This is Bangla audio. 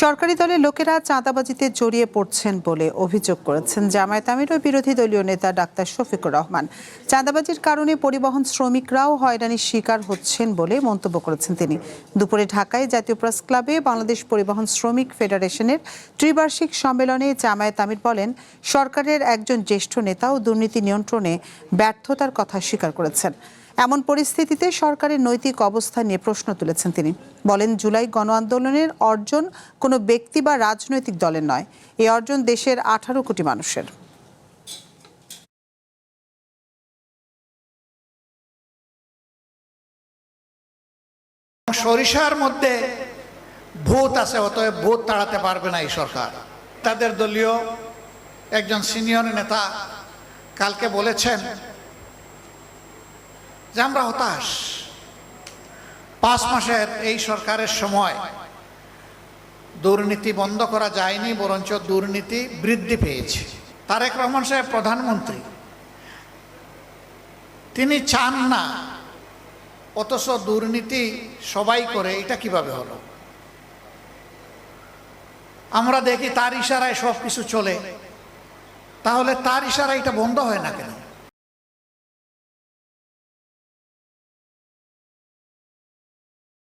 সরকারি দলের লোকেরা চাঁদাবাজিতে জড়িয়ে পড়ছেন বলে অভিযোগ করেছেন জামায়াত আমির ও বিরোধী দলীয় নেতা ডাক্তার শফিকুর রহমান। চাঁদাবাজির কারণে পরিবহন শ্রমিকরাও হয়রানির শিকার হচ্ছেন বলে মন্তব্য করেছেন তিনি। দুপুরে ঢাকায় জাতীয় প্রেস ক্লাবে বাংলাদেশ পরিবহন শ্রমিক ফেডারেশনের ত্রিবার্ষিক সম্মেলনে জামায়াত আমির বলেন, সরকারের একজন জ্যেষ্ঠ নেতাও দুর্নীতি নিয়ন্ত্রণে ব্যর্থতার কথা স্বীকার করেছেন। এমন পরিস্থিতিতে সরকারের নৈতিক অবস্থা নিয়ে প্রশ্ন তুলেছেন তিনি। বলেন, জুলাই গণ আন্দোলনের অর্জন কোনো ব্যক্তি বা রাজনৈতিক দলের নয়, এই অর্জন দেশের 18 কোটি মানুষের। সরিষার মধ্যে ভূত আছে, অতএব ভূত তাড়াতে পারবে না এই সরকার। তাদের দলীয় একজন সিনিয়র নেতা কালকে বলেছেন যে আমরা হতাশ, 5 মাসের এই সরকারের সময় দুর্নীতি বন্ধ করা যায়নি, বরঞ্চ দুর্নীতি বৃদ্ধি পেয়েছে। তারেক রহমান সাহেব প্রধানমন্ত্রী, তিনি চান না, অথচ দুর্নীতি সবাই করে, এটা কিভাবে হলো? আমরা দেখি তার ইশারায় সব কিছু চলে, তাহলে তার ইশারায় এটা বন্ধ হয় না কেন?